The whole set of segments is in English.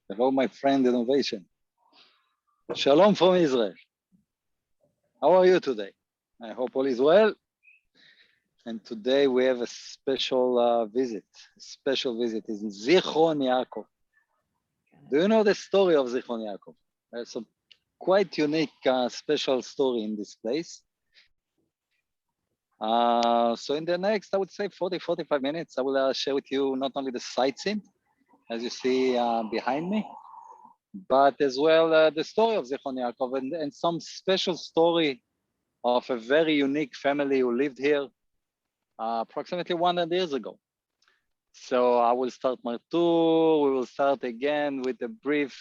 Hello, my friend Innovation. Shalom from Israel. How are you today? I hope all is well. And today we have a special visit. A special visit is in Zikhron, Yaakov. Do you know the story of Zikhron, Yaakov? There's a quite unique, special story in this place. So in the next, I would say 40, 45 minutes, I will share with you not only the sightseeing, as you see behind me, but as well the story of Zikhron Yaakov and some special story of a very unique family who lived here approximately 100 years ago. So I will start my tour. We will start again with a brief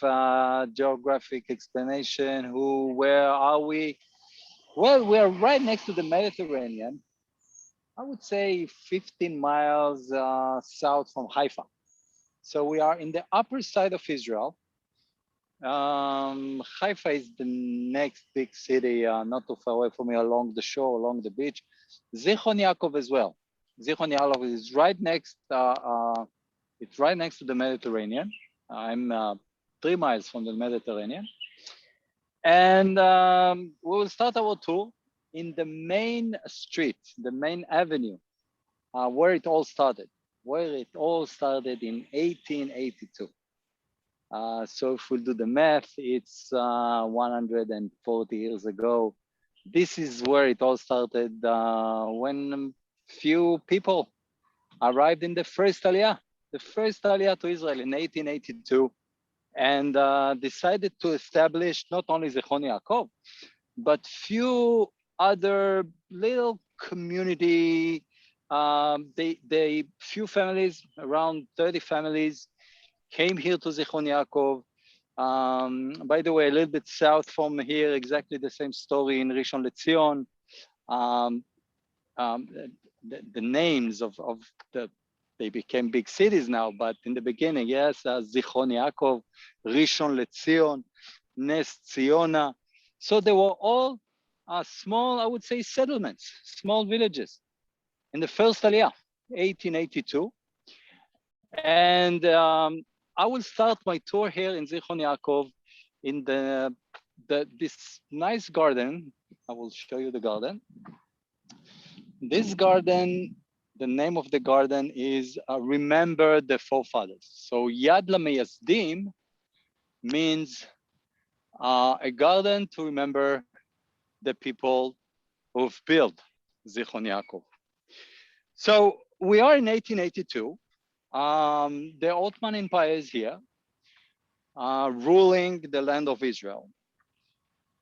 geographic explanation. Where are we? Well, we are right next to the Mediterranean. I would say 15 miles south from Haifa. So we are in the upper side of Israel. Haifa is the next big city, not too far away from me, along the shore, along the beach. Zichron Yaakov as well. Zichron Yaakov is right next. It's right next to the Mediterranean. I'm 3 miles from the Mediterranean, and we will start our tour in the main street, the main avenue, where it all started. Where it all started in 1882. So if we do the math, it's 140 years ago. This is where it all started when few people arrived in the first Aliyah to Israel in 1882, and decided to establish not only Zichron Yaakov, but few other little community. Few families, around 30 families, came here to Zichron Yaakov. By the way, a little bit south from here, exactly the same story in Rishon LeZion. The names of they became big cities now, but in the beginning, yes, Zichron Yaakov, Rishon LeZion, Nes Ziona. So they were all small, I would say, settlements, small villages in the first Aliyah, 1882. And I will start my tour here in Zichron Yaakov in this nice garden. I will show you the garden. This garden, the name of the garden is Remember the Forefathers. So Yad LaMeyasdim means a garden to remember the people who've built Zichron Yaakov. So we are in 1882. The Ottoman Empire is here, ruling the land of Israel.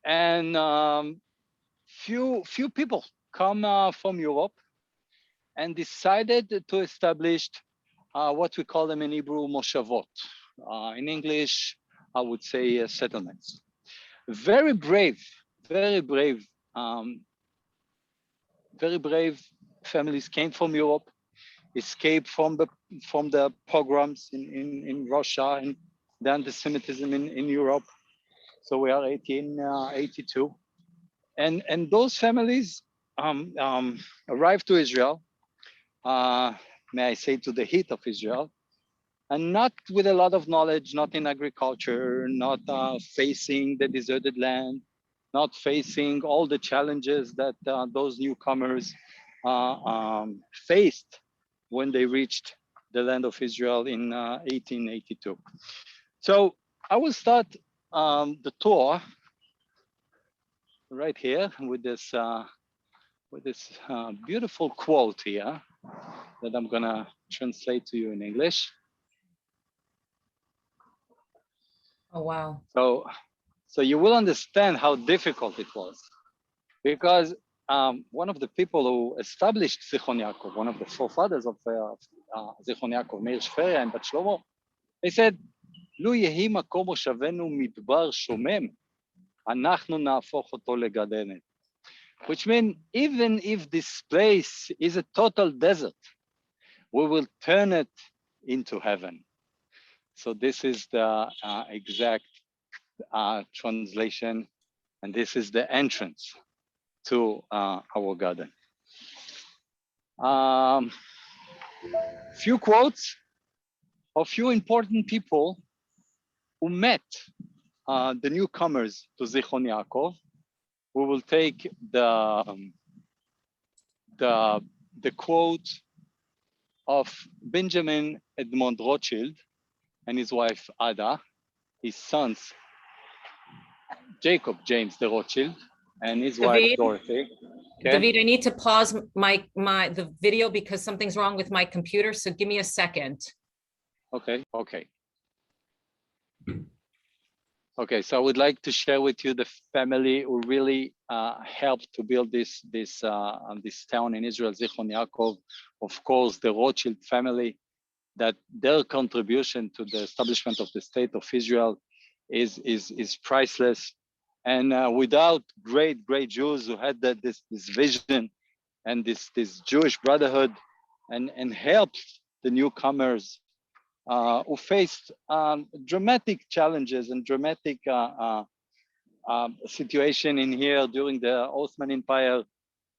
And few people come from Europe and decided to establish what we call them in Hebrew, moshavot. In English, I would say settlements. Very brave, very brave families came from Europe, escaped from the pogroms in Russia and the anti-Semitism in Europe. So we are 1882, and those families arrived to Israel. May I say, to the heat of Israel, and not with a lot of knowledge, not in agriculture, not facing the deserted land, not facing all the challenges that those newcomers faced when they reached the land of Israel in 1882. So I will start the tour right here with this beautiful quote here that I'm gonna translate to you in English. Oh, wow. So you will understand how difficult it was, because one of the people who established Zichron Yaakov, one of the forefathers of Zichron Yaakov, Meir Shferia and Bat Shlomo, they said, "Lu yehi makom moshavenu midbar shomem, אנחנו נהפוך אותו לגן עדן." Which means, even if this place is a total desert, we will turn it into heaven. So this is the exact translation, and this is the entrance to our garden. Few quotes of few important people who met the newcomers to Zikhron Yaakov. We will take the quote of Benjamin Edmond Rothschild and his wife Ada, his sons Jacob James de Rothschild and his wife David, Dorothy. Okay. David, I need to pause the video because something's wrong with my computer. So give me a second. Okay. Okay, so I would like to share with you the family who really helped to build this town in Israel, Zikhron Yaakov. Of course, the Rothschild family, that their contribution to the establishment of the state of Israel is priceless. And without great Jews who had this vision and this Jewish brotherhood and helped the newcomers who faced dramatic challenges and dramatic situation in here during the Ottoman Empire.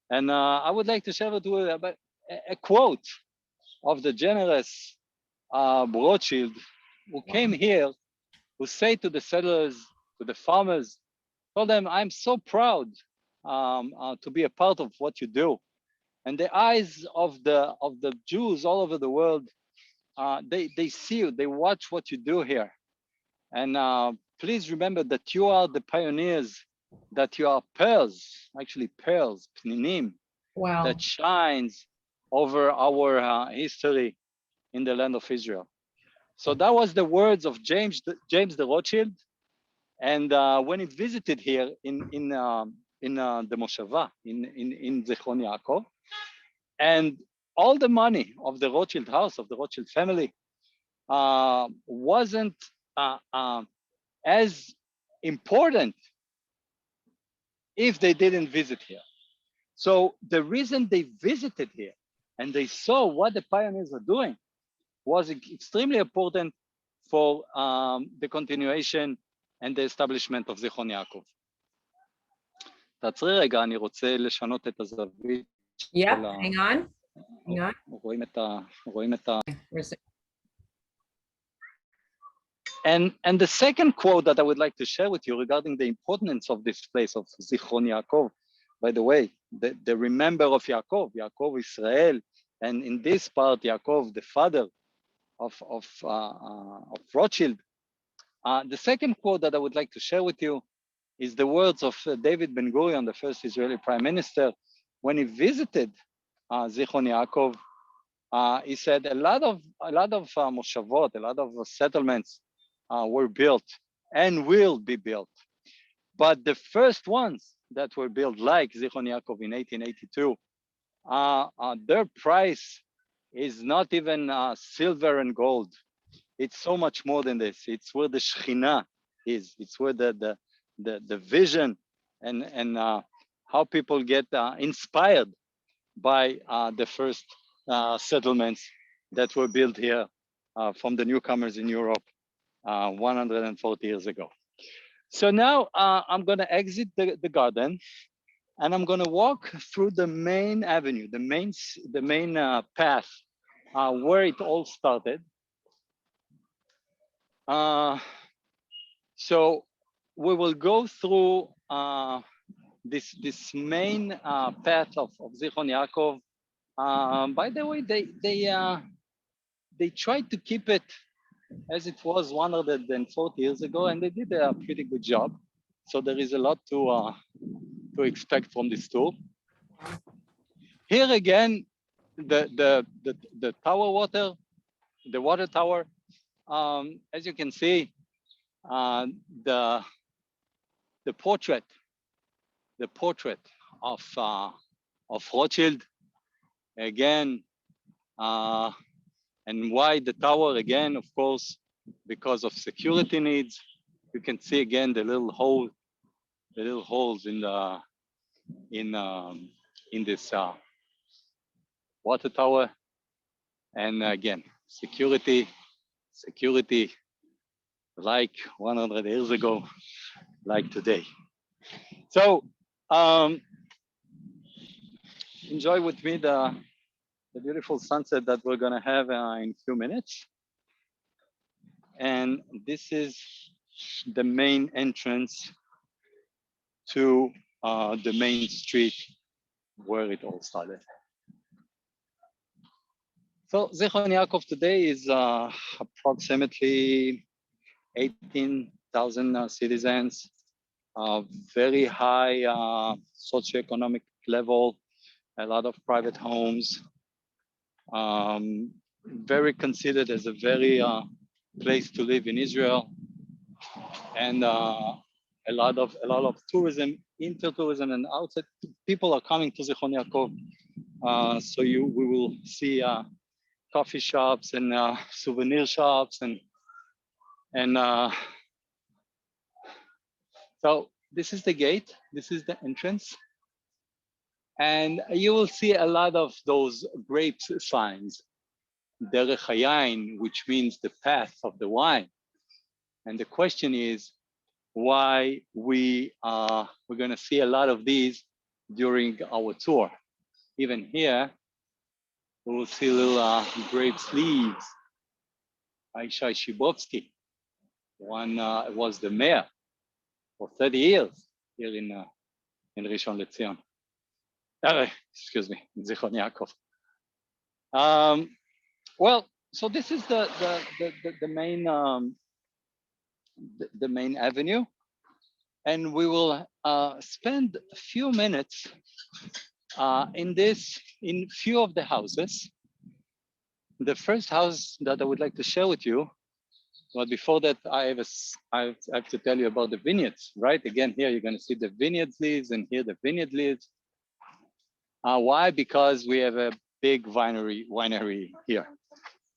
And I would like to share with you about a quote of the generous Rothschild who came here, who said to the settlers, to the farmers, told them, "I'm so proud to be a part of what you do." And the eyes of the Jews all over the world, they see you, they watch what you do here. And please remember that you are the pioneers, that you are pearls, actually pearls, pninim, Wow. that shines over our history in the land of Israel. So that was the words of James the Rothschild. And when he visited here in the Moshava, in Zikhron Yaakov, and all the money of the Rothschild house, of the Rothschild family, wasn't as important if they didn't visit here. So the reason they visited here and they saw what the pioneers were doing was extremely important for the continuation and the establishment of Zikhron Yaakov. תעצרי רגע, אני רוצה לשנות את הזווית. Yep, hang on. רואים את ה... And the second quote that I would like to share with you regarding the importance of this place of Zikhron Yaakov, by the way, the remember of Yaakov Israel, and in this part, Yaakov, the father of Rothschild. The second quote that I would like to share with you is the words of David Ben-Gurion, the first Israeli prime minister, when he visited Zikhron Yaakov. He said a lot of moshavot, a lot of settlements were built and will be built. But the first ones that were built, like Zikhron Yaakov in 1882, their price is not even silver and gold. It's so much more than this. It's where the Shekhinah is. It's where the vision and how people get inspired by the first settlements that were built here from the newcomers in Europe 140 years ago. So now I'm going to exit the garden, and I'm going to walk through the main avenue, the main path where it all started. So we will go through this main path of Zikhron Yaakov. By the way, they tried to keep it as it was 140 years ago, and they did a pretty good job. So there is a lot to expect from this tour. Here again, the tower water, the water tower. As you can see, the portrait of Rothschild again. And why the tower? Again, of course, because of security needs. You can see again the little holes in this water tower. And again, security like 100 years ago, like today. So enjoy with me the beautiful sunset that we're gonna have in a few minutes. And this is the main entrance to the main street where it all started. So Zikhron Yaakov today is approximately 18,000 citizens, very high socioeconomic level, a lot of private homes, very considered as a very place to live in Israel, and a lot of tourism, inter-tourism and outside people are coming to Zikhron Yaakov. So we will see coffee shops and souvenir shops and so this is the gate, this is the entrance, and you will see a lot of those grapes signs, Derech Hayayin, which means the path of the wine. And the question is why we're going to see a lot of these during our tour. Even here, we will see little grape sleeves. Aisha Shibovsky, one was the mayor for 30 years here in Rishon LeZion. Excuse me, in Zikhron Yaakov. Well, so this is the main the main avenue, and we will spend a few minutes in few of the houses. The first house that I would like to share with you, but before that, I have to tell you about the vineyards, right? Again, here you're going to see the vineyards leaves, and here the vineyard leaves. Why? Because we have a big winery here.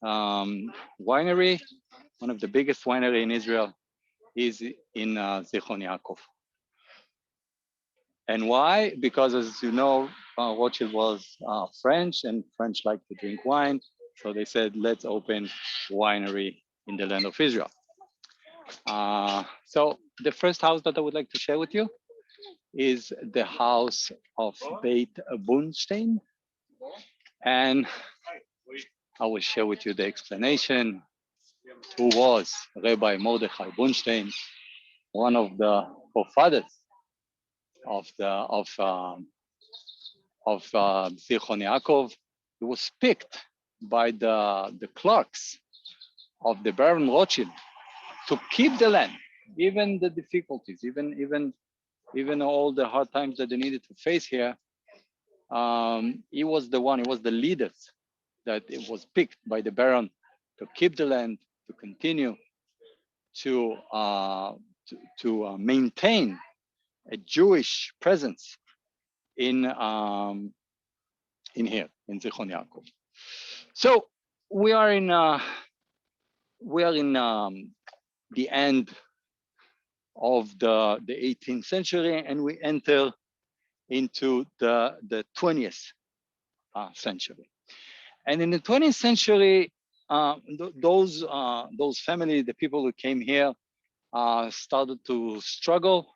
Winery, one of the biggest winery in Israel, is in Zikhron Yaakov. And why? Because as you know, Rothschild was French, and French like to drink wine. So they said, let's open winery in the land of Israel. So the first house that I would like to share with you is the house of Beit Bunstein. And I will share with you the explanation. Who was Rabbi Mordechai Bunstein, one of the forefathers of Zikhron Yaakov. He was picked by the clerks of the Baron Rothschild to keep the land, even the difficulties, even all the hard times that they needed to face here. He was the leader that it was picked by the Baron to keep the land, to continue to maintain a Jewish presence in here in Zikhron Yaakov. So we are in the end of the 18th century, and we enter into the 20th century. And in the 20th century, those families, the people who came here, started to struggle.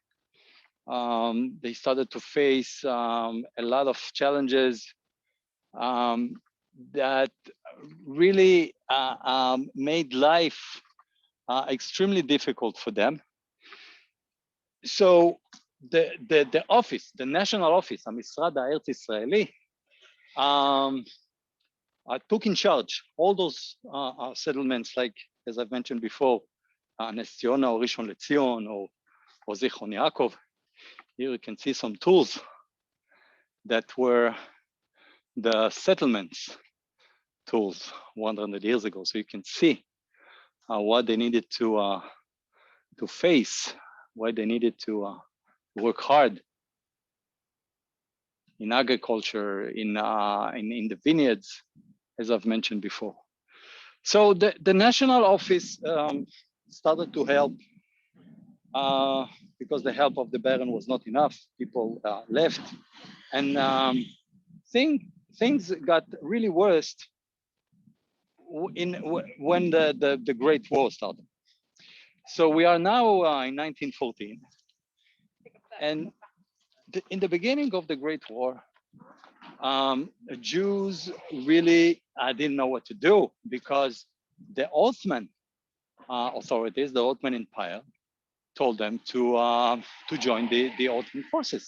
They started to face a lot of challenges that really made life extremely difficult for them. So the office, the national office, המשרד הארץ ישראלי, took in charge all those settlements, like as I've mentioned before, Nes Tziyona or Rishon LeZion or Zikhron Yaakov. Here you can see some tools that were the settlements tools 100 years ago. So you can see what they needed to face, why they needed to work hard in agriculture, in the vineyards, as I've mentioned before. So the national office started to help because the help of the Baron was not enough. People left, and things got really worse when the Great War started. So we are now in 1914, and in the beginning of the Great War, Jews really didn't know what to do, because the Ottoman authorities, the Ottoman Empire, told them to join the Ottoman forces.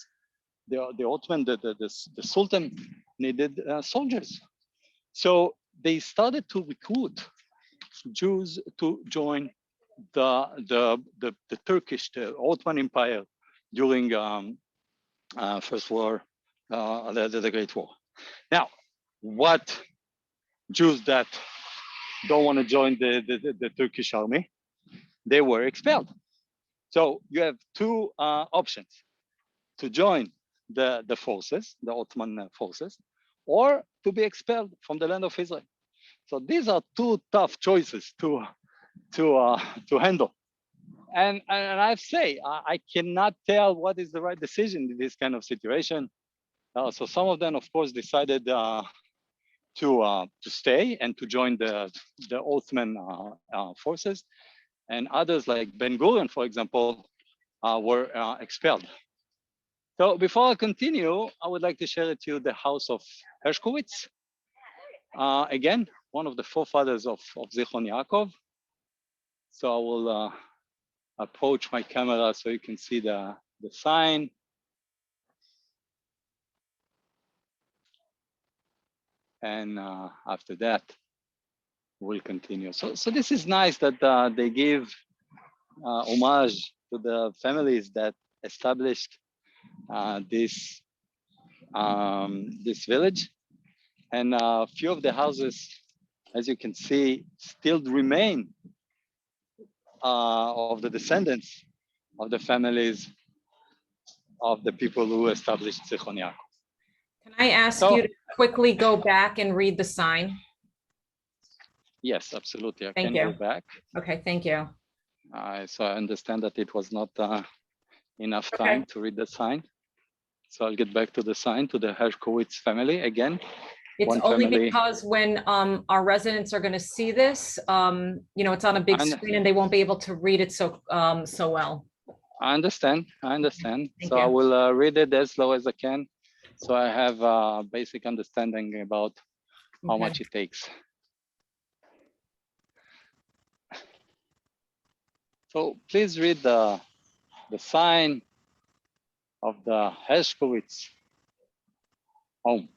The Ottoman, the Sultan needed soldiers. So they started to recruit Jews to join the Turkish, the Ottoman Empire during First War, the Great War. Now, what Jews that don't want to join the Turkish army, they were expelled. So you have two options: to join the forces, the Ottoman forces, or to be expelled from the land of Israel. So these are two tough choices to handle. And I say, I cannot tell what is the right decision in this kind of situation. So some of them, of course, decided to stay and to join the Ottoman forces, and others, like Ben Gurion, for example, were expelled. So before I continue, I would like to share with you the house of Hershkowitz. Again, one of the forefathers of Zikhron Yaakov. So I will approach my camera so you can see the sign. And after that, we'll continue. So this is nice that they give homage to the families that established this village. And a few of the houses, as you can see, still remain of the descendants of the families of the people who established Zikhron Yaakov. Can I ask you to quickly go back and read the sign? Yes, absolutely. I Thank can you. go back. Okay, thank you. So I understand that it was not enough time to read the sign. So I'll get back to the sign, to the Hershkowitz family again. It's only because when our residents are going to see this, it's on a big screen and they won't be able to read it so well. I understand. Thank So you. I will read it as slow as I can, so I have a basic understanding about how much it takes. So please read the sign of the Hershkowitz home.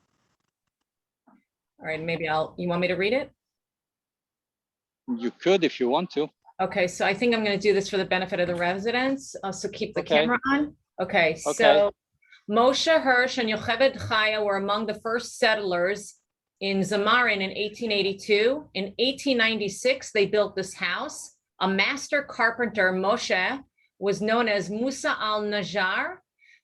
All right, maybe you want me to read it? You could if you want to. Okay, so I think I'm going to do this for the benefit of the residents. So keep the camera on. Okay, so Moshe Hirsch and Yocheved Chaya were among the first settlers in Zamarin in 1882. In 1896, they built this house. A master carpenter, Moshe, was known as Musa al-Najjar.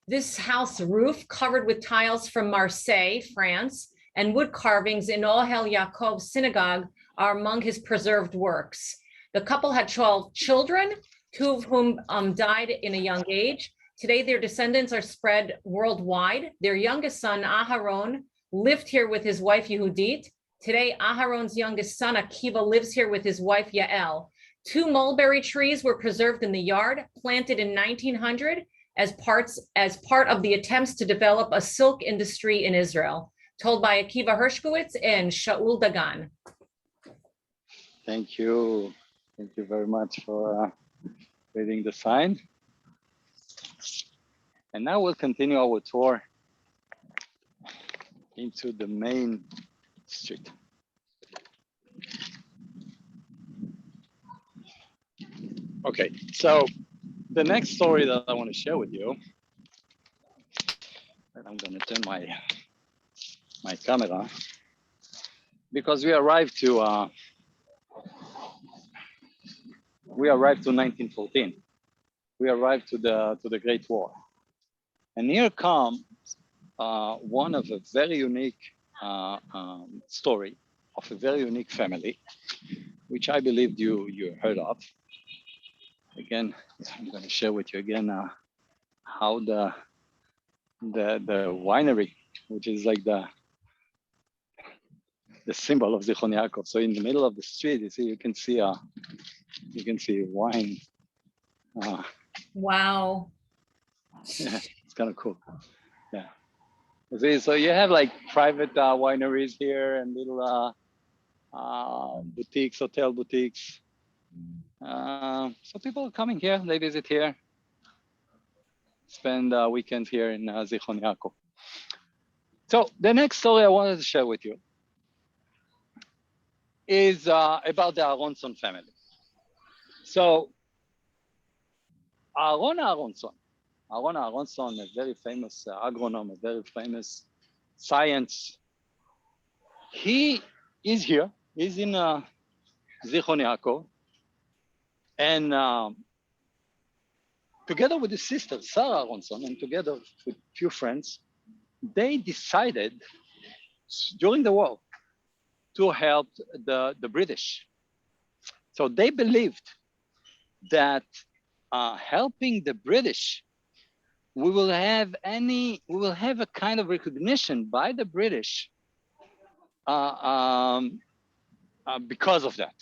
This house roof, covered with tiles from Marseille, France, and wood carvings in Ohel Yaakov synagogue, are among his preserved works. The couple had 12 children, 2 of whom died in a young age. Today, their descendants are spread worldwide. Their youngest son, Aharon, lived here with his wife, Yehudit. Today, Aharon's youngest son, Akiva, lives here with his wife, Yael. 2 mulberry trees were preserved in the yard, planted in 1900 as part of the attempts to develop a silk industry in Israel, told by Akiva Hershkowitz and Shaul Dagan. Thank you. Thank you very much for reading the sign. And now we'll continue our tour into the main street. Okay, so the next story that I want to share with you, and I'm going to turn my camera, because we arrived to 1914. We arrived to the Great War, and here comes one of a very unique story of a very unique family, which I believe you heard of. Again, I'm going to share with you again how the winery, which is like the symbol of Zikhron Yaakov. So in the middle of the street, you can see wine. Wow. Yeah, it's kind of cool. Yeah. So you have like private wineries here and little boutiques, hotel boutiques. So people are coming here, they visit here, spend a weekend here in Zikhron Yaakov. So the next story I wanted to share with you is about the Aronson family. So Aaron Aronson, a very famous agronom, a very famous science. He is here, he's in Zikhron Yaakov, and together with his sister, Sarah Aronson, and together with a few friends, they decided during the war to help the British. So they believed that helping the British, we will have a kind of recognition by the British because of that.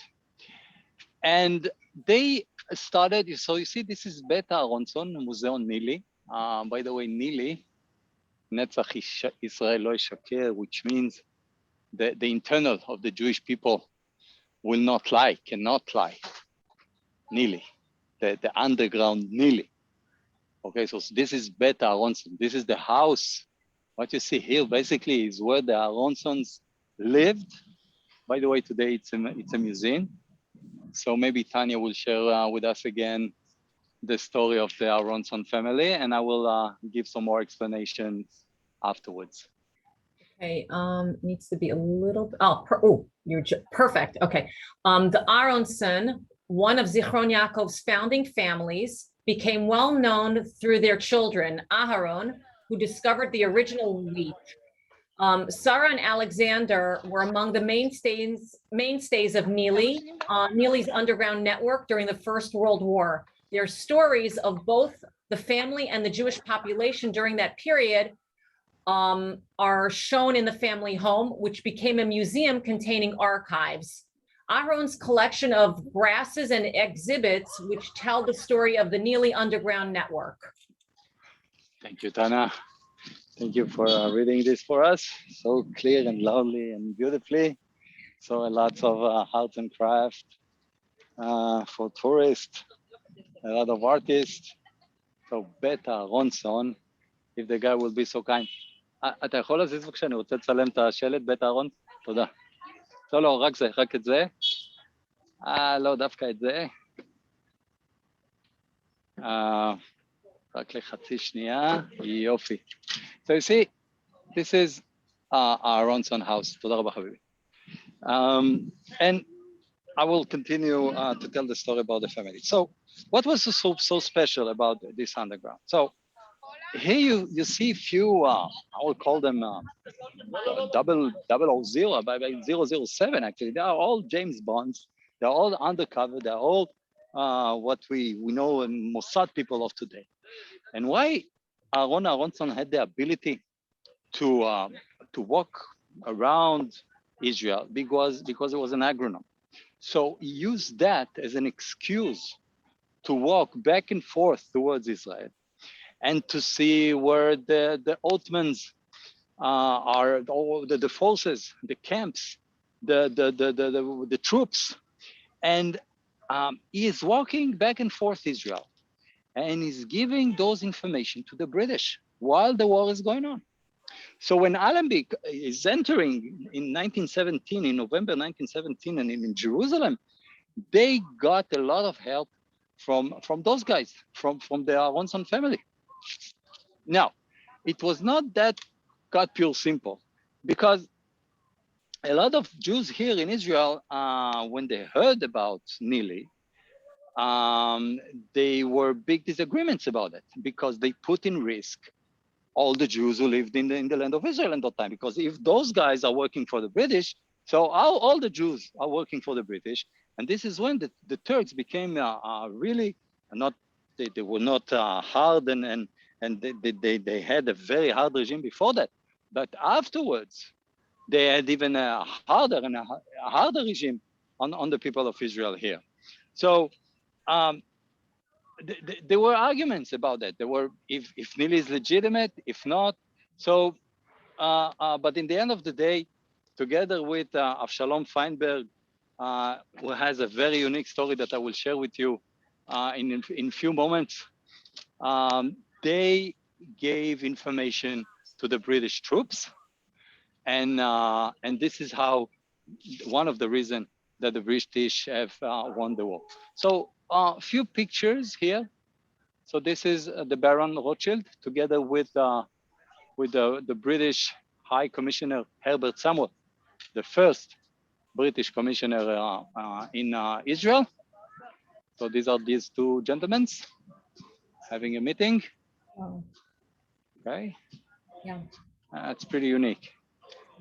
And they started, so you see, this is Beta Aronson, Museum Nili. By the way, Nili, Netzach Israel Lo Yishaker, which means the internal of the Jewish people will not lie, cannot lie. Nili, the underground Nili. Okay, so this is Beta Aronson. This is the house. What you see here basically is where the Aronsons lived. By the way, today it's a museum. So maybe Tanya will share with us again the story of the Aronson family, and I will give some more explanations afterwards. Okay, needs to be a little, you're perfect, okay. The Aronson, one of Zichron Yaakov's founding families, became well known through their children, Aharon, who discovered the original wheat. Sarah and Alexander were among the mainstays of Nili's underground network during the First World War. Their stories of both the family and the Jewish population during that period are shown in the family home, which became a museum containing archives. Aharon's collection of brasses and exhibits, which tell the story of the Nili underground network. Thank you, Tana. Thank you for reading this for us, so clear and loudly and beautifully. So lots of arts and craft for tourists, a lot of artists. So Beta Aronson, if the guy will be so kind. אתה יכול להזיז בבקשה, אני רוצה לצלם את השלט בית אהרון? תודה. לא, רק את זה. לא, דווקא את זה. רק לחצי שנייה, יופי. So you see, this is our Aronson house. תודה רבה חביבי. And I will continue to tell the story about the family. So what was so special about this underground? So here you see a few, I will call them 000, 007 actually. They are all James Bonds. They're all undercover. They're all what we know in Mossad people of today. And why Aaron Aronson had the ability to walk around Israel because he was an agronom. So he used that as an excuse to walk back and forth towards Israel and to see where the Ottomans are, all the forces, the camps, the troops. And he is walking back and forth Israel. And he's giving those information to the British while the war is going on. So when Allenby is entering in 1917, in November 1917, and in Jerusalem, they got a lot of help from those guys, from the Aronson family. Now, it was not that God pure simple, because a lot of Jews here in Israel, when they heard about Nili, they were big disagreements about it because they put in risk all the Jews who lived in the land of Israel at that time. Because if those guys are working for the British, so all the Jews are working for the British. And this is when the Turks became really not, they were not hard and they had a very hard regime before that. But afterwards, they had even a harder regime on the people of Israel here. So there were arguments about that. There were if Nili is legitimate, if not. So, but in the end of the day, together with Avshalom Feinberg, who has a very unique story that I will share with you in a few moments. They gave information to the British troops, and this is how one of the reasons that the British have won the war. So a few pictures here. So this is the Baron Rothschild together with the British High Commissioner Herbert Samuel, the first British commissioner in Israel. So these are these two gentlemen having a meeting. Wow. Okay. Yeah. That's pretty unique.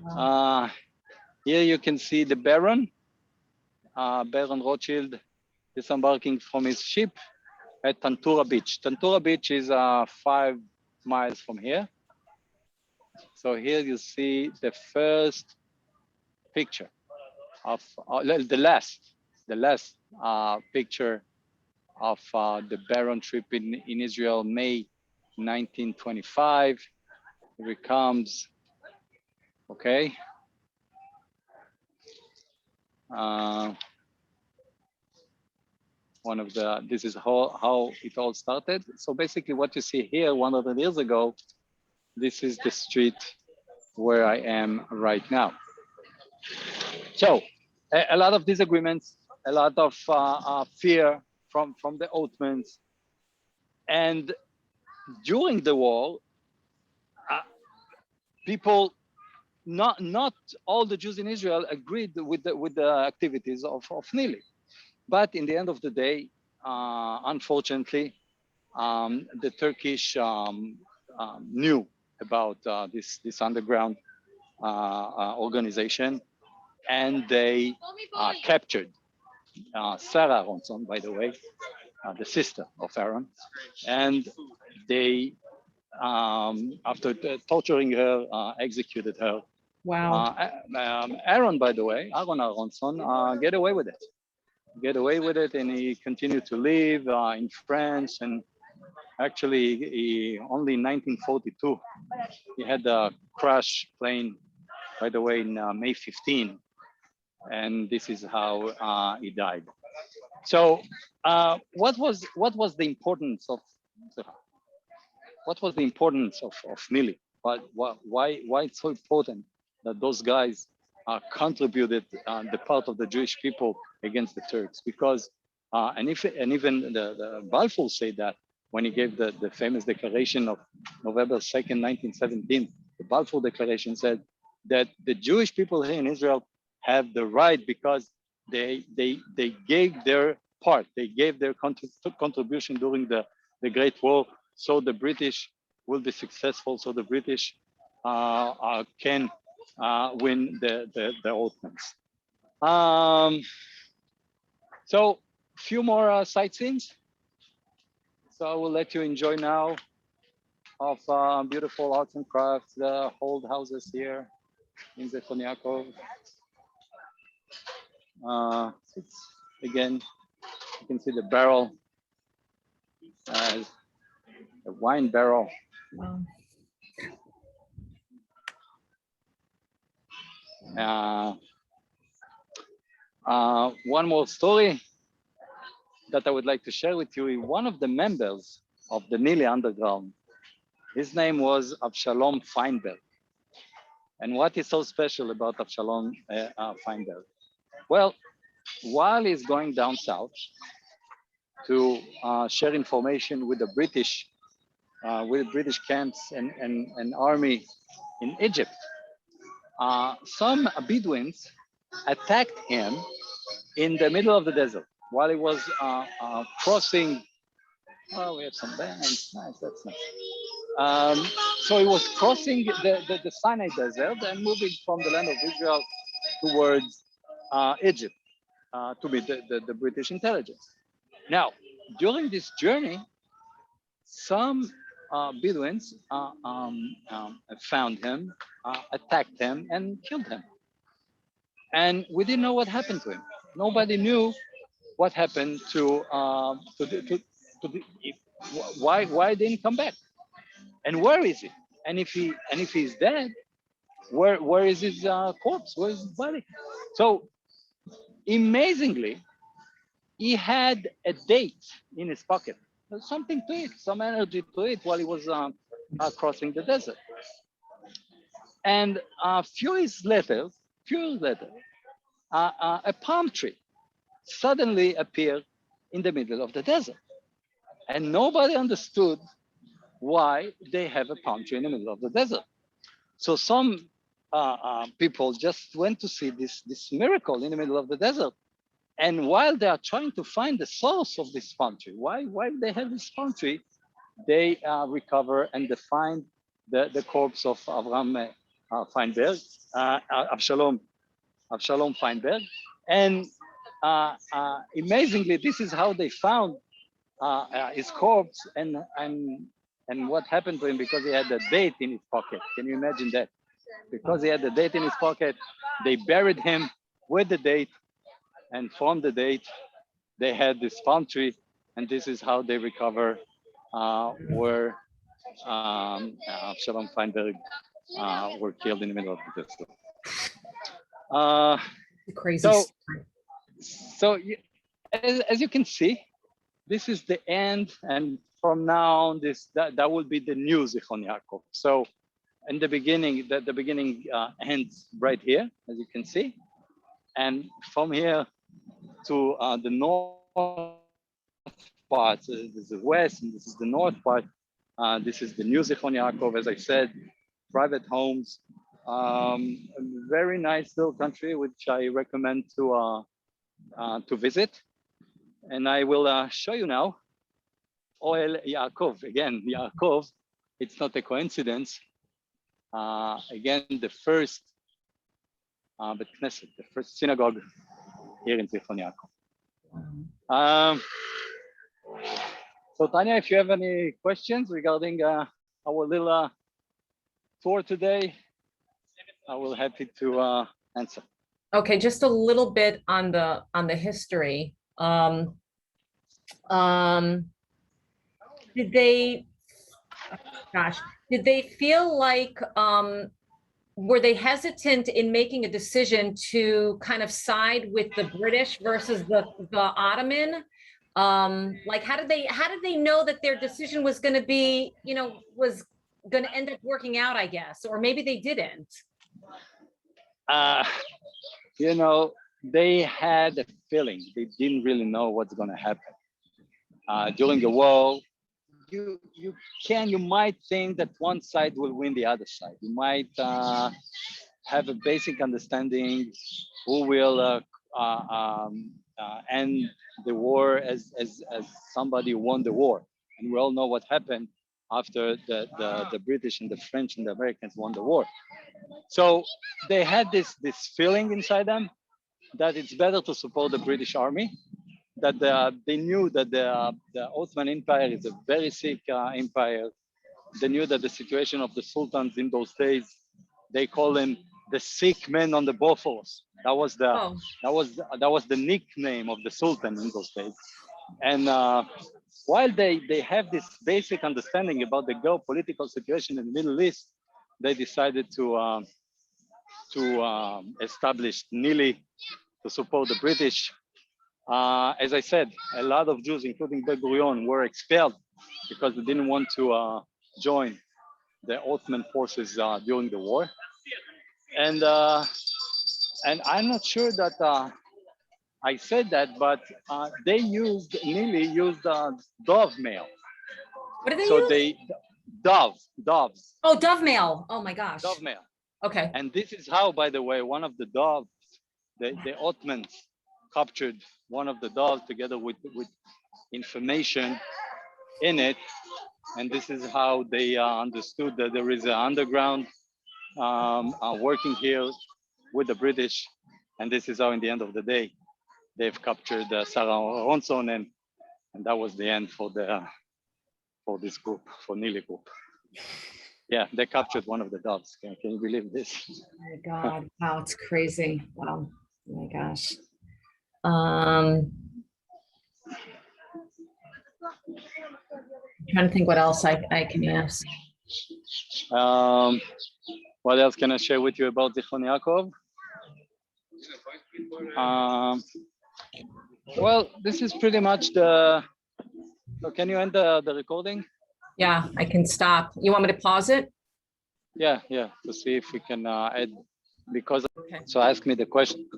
Wow. Here you can see the Baron, Baron Rothschild, disembarking from his ship at Tantura Beach. Tantura Beach is 5 miles from here. So here you see the first picture of the last picture of the Baron trip in Israel, May 1925. Here it comes. Okay. This is how it all started. So basically what you see here 100 years ago, this is the street where I am right now. So a lot of disagreements, a lot of fear from the Ottomans. And during the war, people, not all the Jews in Israel agreed with the activities of Nili. But in the end of the day, unfortunately, the Turkish knew about this underground organization, and they captured Sarah Aronson, by the way, the sister of Aaron, and they, after torturing her, executed her. Wow. Aaron, by the way, Aaron Aronson, get away with it, and he continued to live in France. And actually, only in 1942, he had a crash plane, by the way, in May 15, and this is how he died. So, what was the importance of Nili? Why it's so important that those guys contributed the part of the Jewish people against the Turks? Because and even the Balfour said that when he gave the famous declaration of November 2nd, 1917, the Balfour Declaration said that the Jewish people here in Israel have the right because they gave their part, they gave their contribution during the Great War, so the British will be successful, so the British can win the Ottomans. So few more sightseeings. So I will let you enjoy now of beautiful arts and crafts, the old houses here in Zikhron Yaakov. Again, you can see the barrel, the wine barrel. Wow. One more story that I would like to share with you. One of the members of the Nili Underground, his name was Avshalom Feinberg. And what is so special about Avshalom Feinberg? Well, while he's going down south to share information with the British camps and army in Egypt, some Bedouins attacked him in the middle of the desert while he was crossing. Oh, we have some bands. Nice, that's nice. So he was crossing the Sinai Desert and moving from the land of Israel towards Egypt to meet the British intelligence. Now, during this journey, some Bedouins found him, attacked him, and killed him. And we didn't know what happened to him. Nobody knew what happened to why didn't he come back, and where is he? And if he's dead, where is his corpse? Where is his body? So amazingly, he had a date in his pocket, something to eat, some energy to eat while he was crossing the desert. And a few years later, a palm tree suddenly appeared in the middle of the desert. And nobody understood why they have a palm tree in the middle of the desert. So some people just went to see this miracle in the middle of the desert. And while they are trying to find the source of this palm tree, why they have this palm tree, they recover and they find the corpse of Avram Feinberg, Avshalom Feinberg. And amazingly, this is how they found his corpse and what happened to him, because he had a date in his pocket. Can you imagine that? Because he had the date in his pocket, they buried him with the date, and from the date, they had this palm tree, and this is how they recover where Avshalom Feinberg were killed in the middle of the desert. Crazy. So as you can see, this is the end, and from now on, that will be the new Zichron Yaakov. So in the beginning, the beginning ends right here, as you can see, and from here to the north part, this is the west, and this is the north part. This is the new Zichron Yaakov, as I said, private homes, very nice little country, which I recommend to visit. And I will show you now Oel Yaakov. Again, Yaakov, it's not a coincidence. Again, the first Bet Knesset, the first synagogue here in Zichron Yaakov. So Tanya, if you have any questions regarding our little tour today, I will happy to answer. Okay, just a little bit on the history. Did they feel like, were they hesitant in making a decision to kind of side with the British versus the Ottoman? Like, how did they know that their decision was going to be, was going to end up working out, I guess, or maybe they didn't? They had a feeling. They didn't really know what's going to happen. During the war, you might think that one side will win the other side. You might have a basic understanding who will end the war as somebody who won the war. And we all know what happened after the British and the French and the Americans won the war. So they had this feeling inside them that it's better to support the British army, that they knew that the Ottoman Empire is a very sick empire. They knew that the situation of the sultans in those days, they call them the sick men on the Bosphorus. That was the nickname of the sultan in those days. And while they have this basic understanding about the geopolitical situation in the Middle East, they decided to establish Nili to support the British. As I said, a lot of Jews, including Ben-Gurion, were expelled because they didn't want to join the Ottoman forces during the war. And I'm not sure that I said that, but Nili used dove mail. What did they use? Doves. Oh, dove mail. Oh my gosh. Dove mail. Okay. And this is how, by the way, one of the doves, the Ottomans captured one of the doves together with information in it. And this is how they understood that there is an underground working here with the British. And this is how, in the end of the day, they've captured Sarah Ronson, and that was the end for this group, for Nili group. Yeah, they captured one of the doves. Can you believe this? Oh my God! Wow, it's crazy. Wow. Oh my gosh. I'm trying to think what else I can ask. What else can I share with you about Zichron Yaakov? Well, this is pretty much the. So can you end the recording? Yeah, I can stop. You want me to pause it? Yeah, to see if we can add, because Okay. so ask me the question.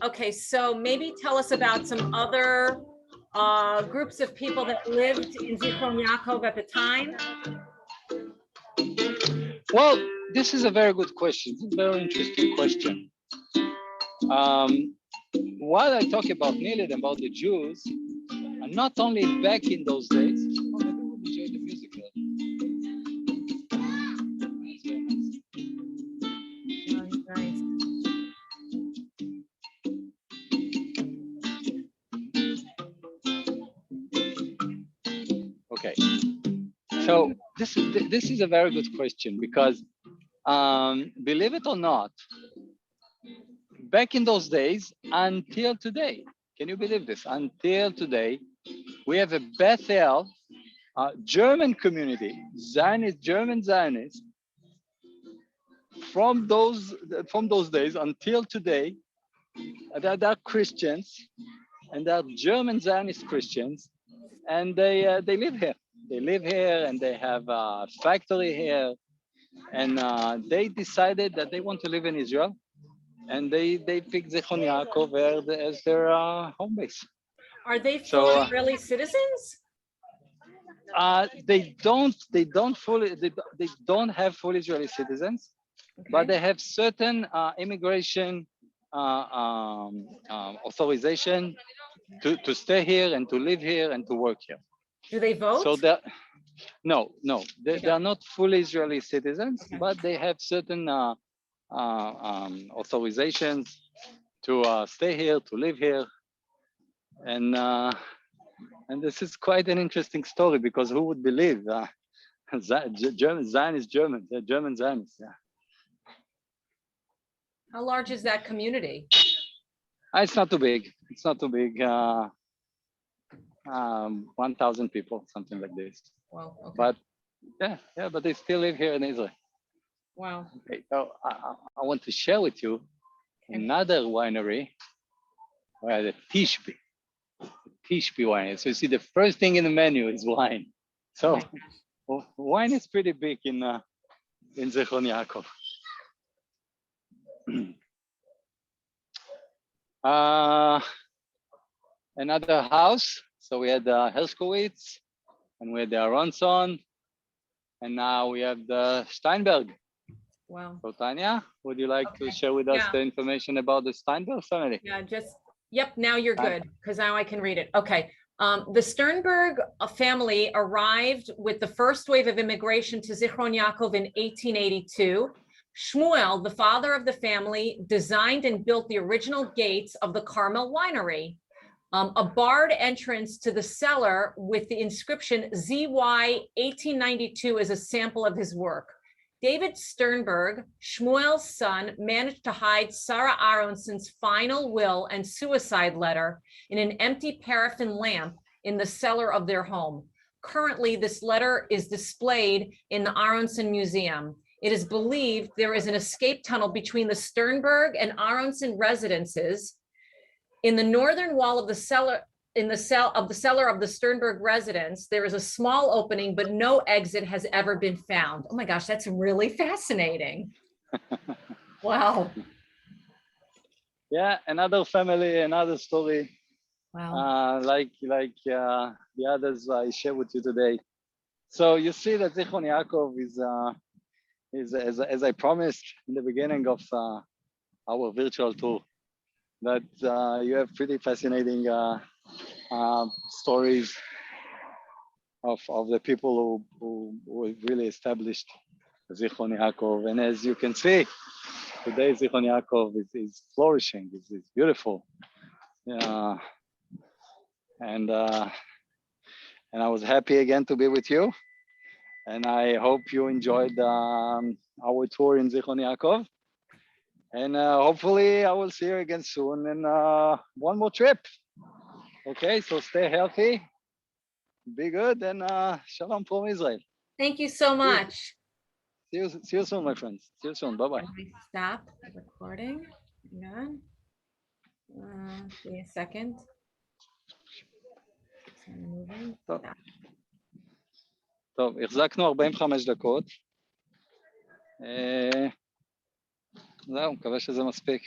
Okay, so maybe tell us about some other groups of people that lived in Zikhron Yaakov at the time. Well, this is a very good question. It's a very interesting question. While I talk about Nilad, about the Jews, and not only back in those days, oh, maybe we'll enjoy the music there. Nice. Okay, so this is a very good question because believe it or not, back in those days until today, can you believe this? Until today, we have a Bethel German community, Zionist, German Zionist, from those days until today. They're Christians, and they're German Zionist Christians, and they live here. They live here, and they have a factory here, and they decided that they want to live in Israel, and they picked Zichron Yaakov as their home base. Are they full Israeli citizens? They don't have full Israeli citizens, okay, but they have certain immigration authorization to stay here and to live here and to work here. Do they vote? So no, they are not full Israeli citizens, okay, but they have certain authorizations to stay here, to live here, and this is quite an interesting story because who would believe Zionist Germans, they're German Zionists, yeah. How large is that community? It's not too big. It's not too big. 1,000 people, something like this. Wow. Okay. But but they still live here in Israel. Wow. Okay, so I want to share with you another winery, where the Tishbi winery. So you see, the first thing in the menu is wine. So wine is pretty big in Zichron Yaakov. Another house. So we had the Herskowitz, and we had the Aronson, and now we have the Steinberg. Wow. So Tanya, would you like to share with us the information about the Steinberg family? Yeah, yep, now you're good, because now I can read it. Okay. The Sternberg family arrived with the first wave of immigration to Zichron Yaakov in 1882. Shmuel, the father of the family, designed and built the original gates of the Carmel winery. A barred entrance to the cellar with the inscription ZY 1892 is a sample of his work. David Sternberg, Shmuel's son, managed to hide Sarah Aronson's final will and suicide letter in an empty paraffin lamp in the cellar of their home. Currently, this letter is displayed in the Aronson Museum. It is believed there is an escape tunnel between the Sternberg and Aronson residences. In the northern wall of the cellar, in the cellar of the Sternberg residence, there is a small opening, but no exit has ever been found. Oh my gosh, that's really fascinating. Wow. Yeah, another family, another story. Wow. Like the others I share with you today. So you see that Zichron Yaakov is as I promised in the beginning of our virtual tour, that you have pretty fascinating stories of the people who really established Zichron Yaakov. And as you can see, today Zichron Yaakov is flourishing, is beautiful. And I was happy again to be with you. And I hope you enjoyed our tour in Zichron Yaakov. And hopefully I will see you again soon in one more trip. Okay, so stay healthy, be good, and shalom from Israel. Thank you so much. See you soon, my friends. See you soon. Bye-bye. Stop recording. Hang on. Give me a second. טוב, החזקנו 45 דקות. זהו, מקווה שזה מספיק.